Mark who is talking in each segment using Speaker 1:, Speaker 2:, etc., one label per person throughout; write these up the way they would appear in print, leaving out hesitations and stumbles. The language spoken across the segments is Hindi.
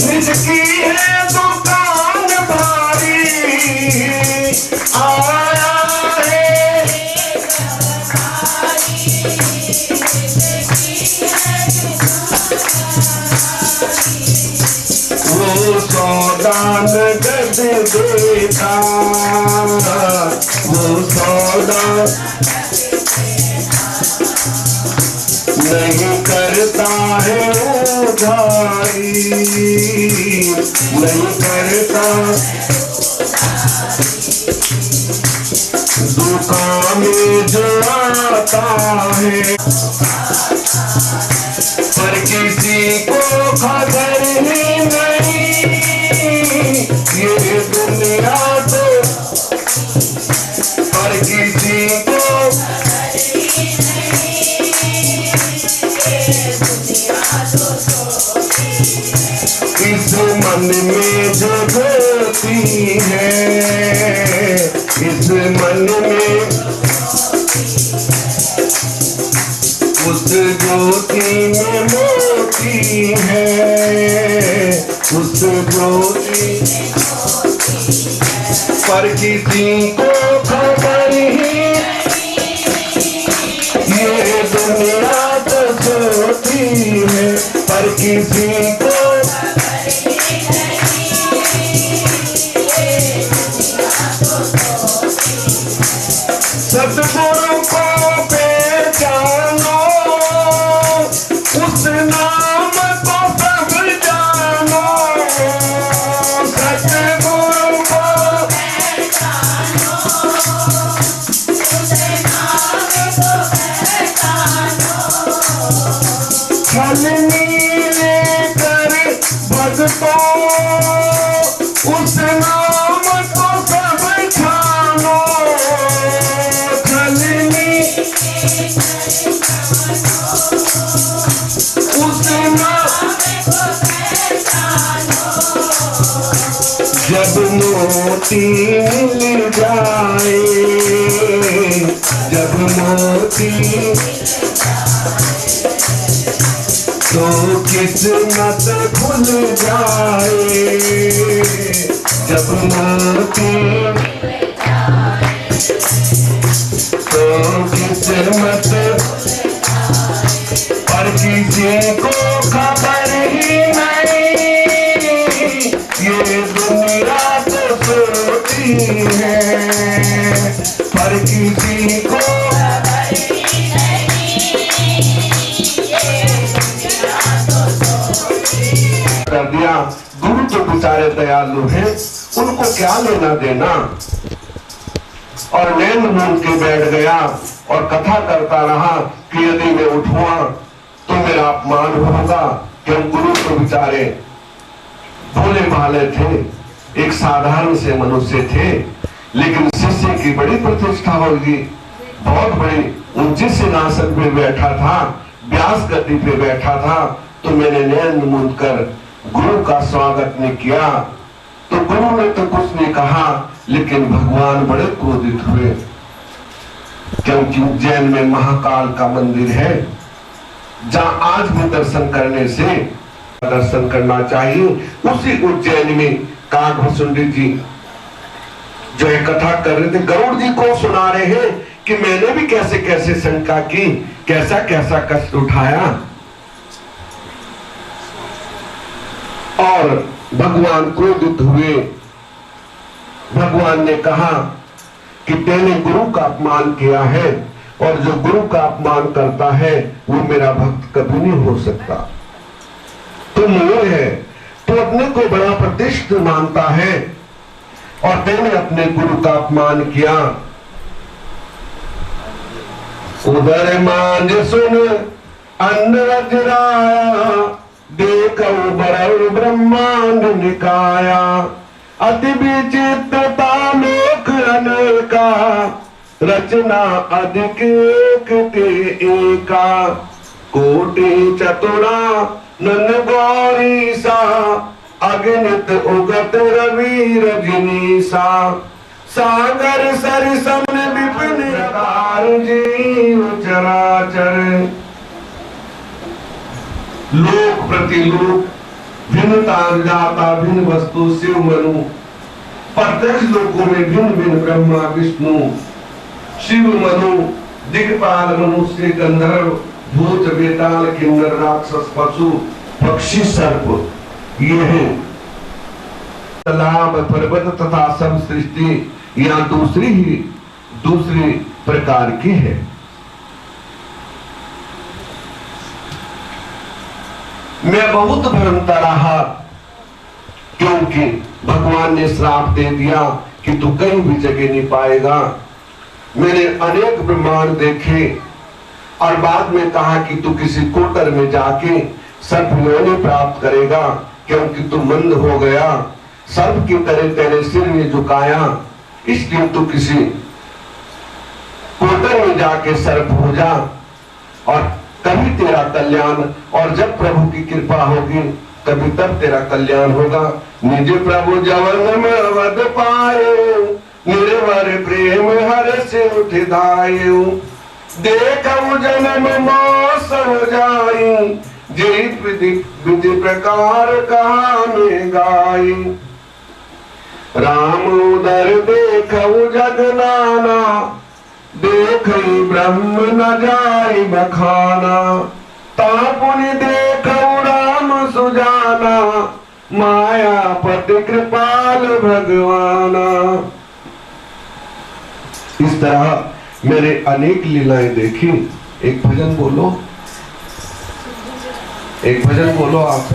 Speaker 1: जिसकी है दुकान भारी आया है। वो सौदा नगद देता, वो सौदा नहीं करता है उधारी, नहीं करता। दुकान में जो आता है पर किसी को खबर ही नहीं, ये दुनिया तो पर किसी को इस मन में जो ज्योति है, इस मन में उस ज्योति में मोती है, उस ज्योति पर किसी को खबर ही, ये दुनिया तो ज्योति है पर किसी को सतगुरु को पहचानो, उस नाम को सब जानो, सतगुरु को पहचानो, उस नाम को पहचानो। छलनी लेकर भक्तों उस नाम को सब जानो, जब मोती मिल जाए, जब मोती तो किस्मत खुल जाए, जब मोती तो किस्मत पर किसी को खबर ही नहीं, ये दुनिया तो सोती है पर किसी को खबर ही नहीं, ये दुनिया तो सोती है। कर दिया। गुरु तो बेचारे दयालु हैं, उनको क्या लेना देना। और नैन मूंद के बैठ गया और कथा करता रहा कि यदि मैं उठूंगा तो मेरा अपमान होगा, कि हम गुरु तो बेचारे भोले भाले थे, एक साधारण से मनुष्य थे, लेकिन शिष्य की बड़ी प्रतिष्ठा होगी, बहुत बड़ी। ऊंचे सिंहासन पे बैठा था, व्यास गद्दी पे बैठा था, तो मैंने नैन मूंद कर गुरु का स्वागत नहीं किया। तो गुरु ने तो कुछ नहीं कहा, लेकिन भगवान बड़े क्रोधित हुए, क्योंकि उज्जैन में महाकाल का मंदिर है, जहां आज भी दर्शन करने से दर्शन करना चाहिए। उसी उज्जैन में काकभुसुंडी जी जो है कथा कर रहे थे, गरुड़ जी को सुना रहे हैं कि मैंने भी कैसे कैसे शंका की, कैसा कैसा कष्ट उठाया। और भगवान क्रोधित हुए। भगवान ने कहा कि तेने गुरु का अपमान किया है, और जो गुरु का अपमान करता है वो मेरा भक्त कभी नहीं हो सकता। तो मोह है, तो अपने को बड़ा प्रतिष्ठित मानता है, और तेने अपने गुरु का अपमान किया। उदर मांझ सुन अन्न अजराया, देखो बरौ ब्रह्मांड निकाया। अति विचित्रता लोक अनेका, रचना अधिक एका। कोटि चतुरा नन गौरी सा, अगणित उगत रवि रजनी सा। सागर सरिसम विपिन आकार जीव चराचर। लोक प्रतिलोक भिन्नता जाता भिन्न वस्तु शिव मनु, प्रत्यक्ष लोकों में भिन्न भिन्न ब्रह्मा विष्णु शिव मनु दिक्पाल मनुष्य गंधर्व भूत बेताल किन्नर राक्षस पशु पक्षी सर्प ये है तालाब पर्वत तथा सब सृष्टि यहाँ दूसरी प्रकार की है। मैं बहुत भ्रमता रहा क्योंकि भगवान ने श्राप दे दिया कि तू कहीं भी जगह नहीं पाएगा। मैंने अनेक ब्रह्मांड देखे और बाद में कहा कि तू किसी कोटर में जाके सर्प योनि प्राप्त करेगा क्योंकि तू मंद हो गया, सर्प की तरह तेरे सिर में झुकाया, इसलिए तू किसी कोटर में जाके सर्प हो जा और कभी तेरा कल्याण, और जब प्रभु की कृपा होगी तभी तब तेरा कल्याण होगा। निज प्रभु जवन में अवध पाए, निर्वर प्रेम हर से उठ दायु, देखऊ जन्म मौसम जाई, जय विधि प्रकार कहानी गाई। राम उदर देखऊ जग नाना, देखई ब्रह्म न जाई बखाना, तापुनि देखऊ राम सुजाना, माया पति कृपाल भगवाना। इस तरह मेरे अनेक लीलाएं देखी। एक भजन बोलो, एक भजन बोलो आप।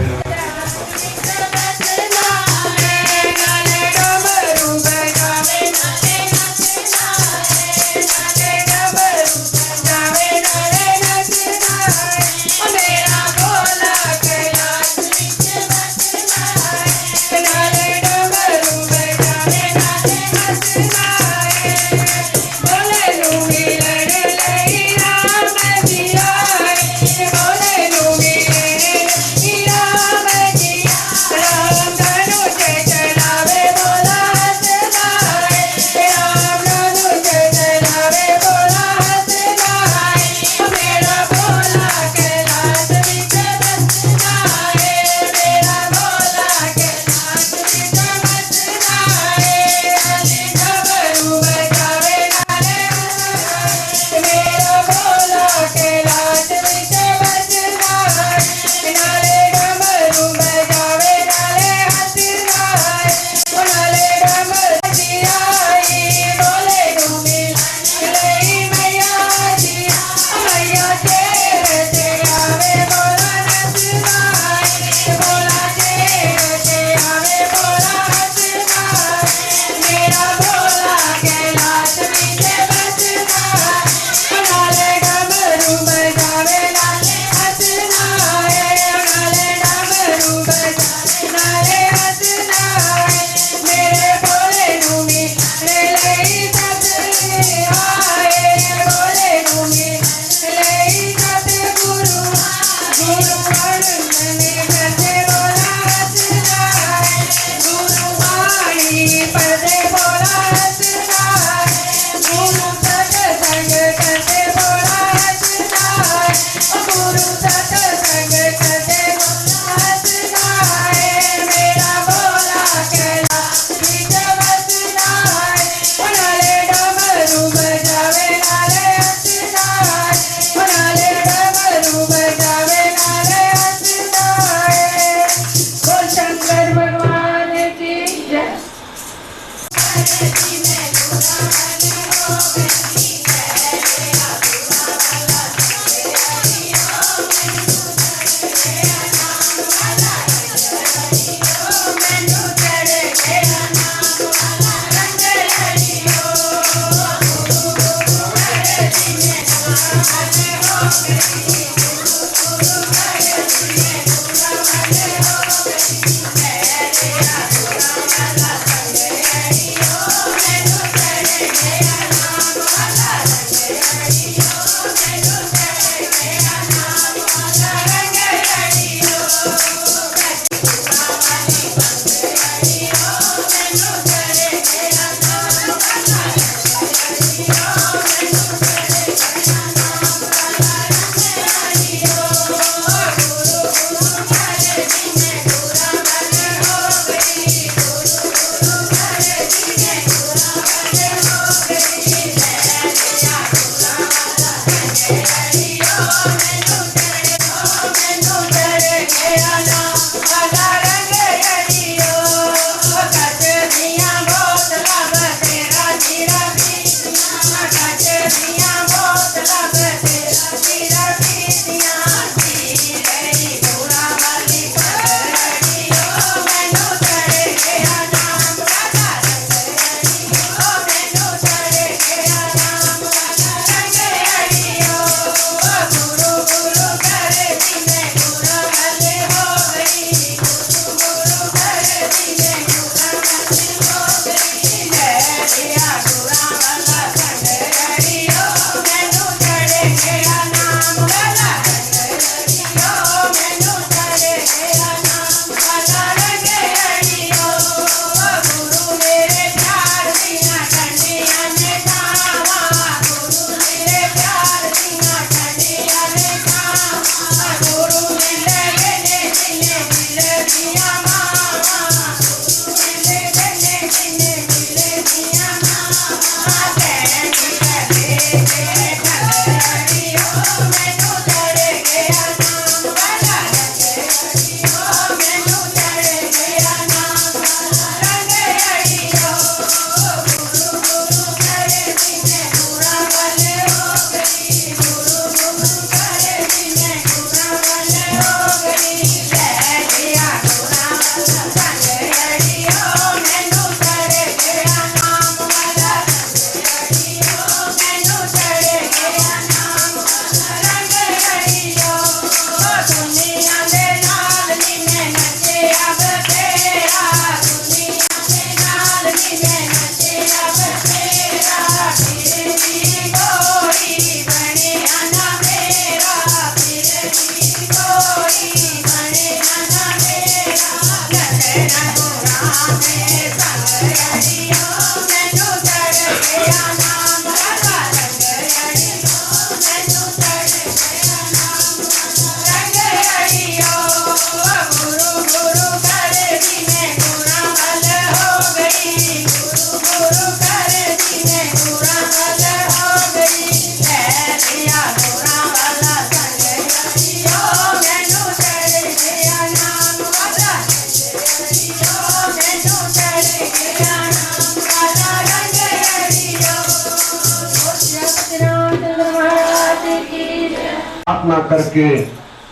Speaker 1: स्थापना करके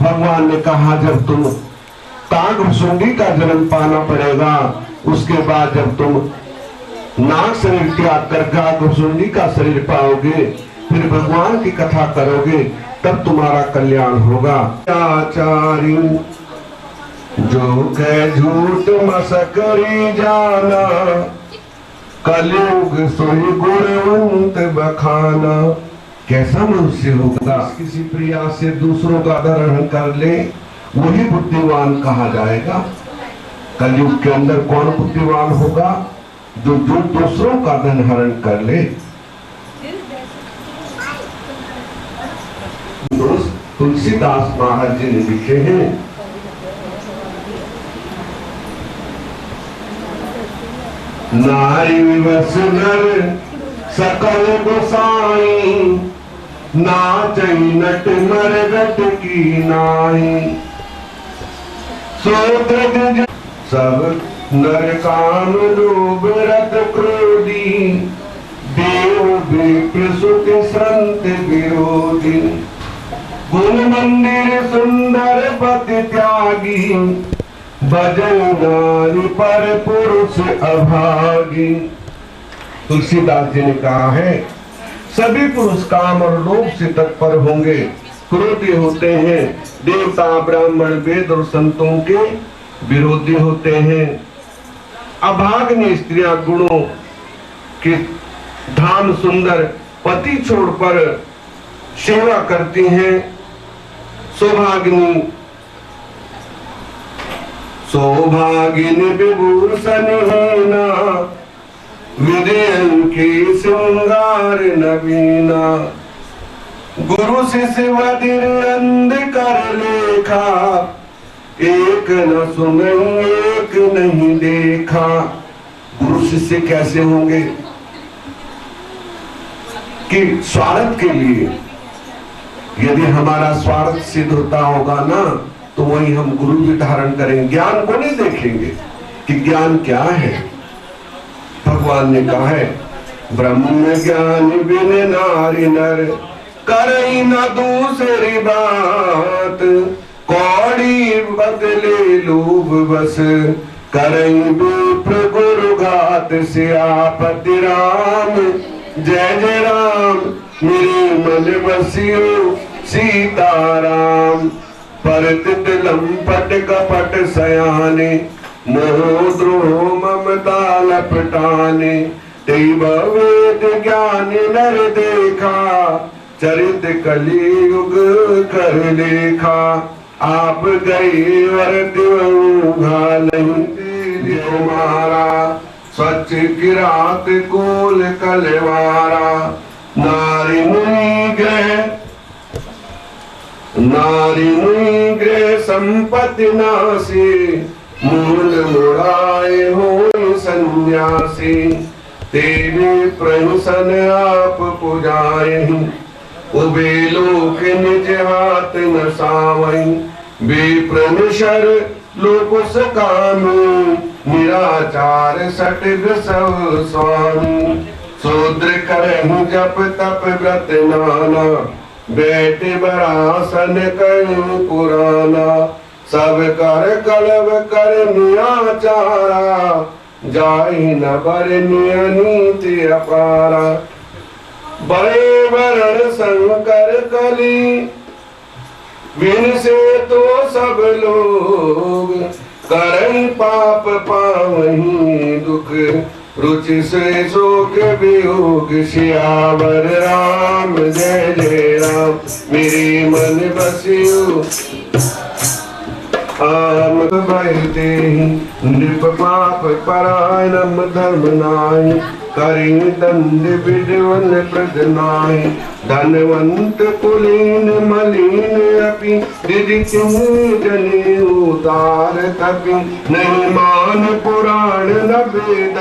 Speaker 1: भगवान ने कहा जब तुम काकभुसुंडी का जन्म पाना पड़ेगा, उसके बाद जब तुम नाग शरीर त्याग कर काकभुसुंडी का शरीर पाओगे, फिर भगवान की कथा करोगे, तब तुम्हारा कल्याण होगा। आचार्य जो कह झूठ मसकरी जाना, कलयुग सोई गुणवंत बखाना। कैसा मनुष्य होगा किसी प्रिया से दूसरों का धरण कर ले, वही बुद्धिमान कहा जाएगा। कलयुग के अंदर कौन बुद्धिमान होगा? जो दूसरों का धन हरण कर ले। तुलसीदास महाराज जी ने लिखे हैं, नारी विवश नर सकल गोसाई, नाचई नट मरगट की नाई। सोत्र सब नर काम लोभ रत क्रोधी, देव विप्र सुत संत विरोधी। गुण मंदिर सुंदर पति त्यागी, भजन नारी पर पुरुष अभागी। तुलसीदास जी ने कहा है, सभी पुरुष काम और लोभ से तत्पर होंगे, क्रोधी होते हैं, देवता ब्राह्मण वेद और संतों के विरोधी होते हैं। अभाग्नि स्त्रियां गुणों के धाम सुंदर पति छोड़कर सेवा करती हैं। सौभागिनी सौभागिनी विभूषणहीना, विदयन की श्रृंगार नवीना। गुरु शिष्य वदिर अंध कर लेखा, एक न सुने एक नहीं देखा। गुरु शिष्य कैसे होंगे कि स्वार्थ के लिए, यदि हमारा स्वार्थ सिद्ध होता होगा ना, तो वही हम गुरु भी धारण करेंगे, ज्ञान को नहीं देखेंगे कि ज्ञान क्या है। भगवान ने कहा है, ब्रह्म ज्ञान बिन नारी नर, करई न दूसरी बात। कौड़ी बदले लोभ बस, करई विप्र गुरु घात। सियापति राम जय जय राम, मेरे मन बसियो सीताराम। परतित लंपट कपट सयाने, मोह द्रोह ममता लपटाने। तेब वेद ज्ञान नर देखा, चरित कलियुग कर लेखा। आप गए वर नहीं तुम्हारा, स्वच्छ किरात कोल कलवारा। नारी मुनि गृह संपत्ति नासी, मूल मुड़ाए हो सन्यासी। तेरे प्रहसन आप पुजाए, उबे लोक निज हाथ न सावई। विप्रनिशर लोक सकामी, निराचार सटग सब स्वामी। शूद्र करहु जप तप व्रत नाना, बैठे बरासन करूं पुराना। सब कर कलव कर नियाचारा, जाहि न बर नीति अपारा। बड़े वरण संकर कली, बिन से तो सब लोग। करई पाप पावहीं दुख, रुचि से शोक वियोग। सियावर राम जय जय राम, मेरे मन बसियो आम। बैठे नृप पाप परायणम धर्म नाहि, करी दंड विद्वन प्रद नाहि। धनवंत कुलीन मलिन अपि, विदित जने उदार तपि। नहीं मान पुराण न वेद,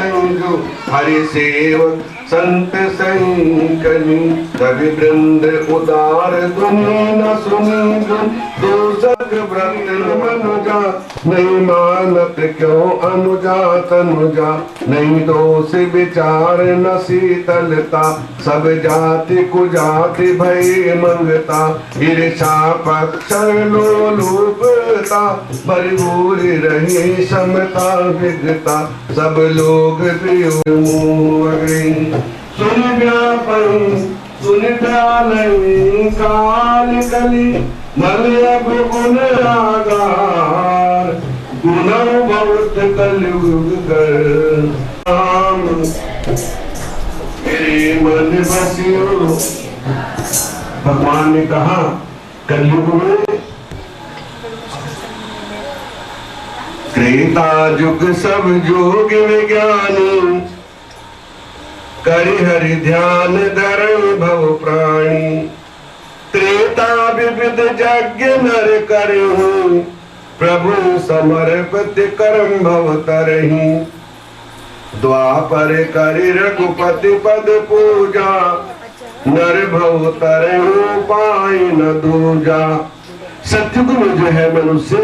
Speaker 1: हरि सेवक संत सैकनी रवि वृंद उदार धुनि न सुनी गुण दूषक व्रत मनुजा नहीं मानत क्यों अनुजा तनुजा नहीं दोष विचार न शीतलता सब जाति कुजाति भय मंगता ईर्षा पक्ष लोलुपता भरपूर रही समता विगता सब लोग सुन व्यापन सुन डालई काल कली मल गुण आगार गुण बहुत कलयुग कर मेरे मन बसियो। भगवान ने कहा कलयुग में त्रेता युग सब जोग विज्ञानी करि हरि ध्यान धर्म भव प्राणी त्रेता विविध यज्ञ नर करहु प्रभु समर्पित कर्म भव तरहि द्वापर करि रघुपति पद पूजा नर भव तरहु पाई न दूजा। सत्युग में जो है मनुष्य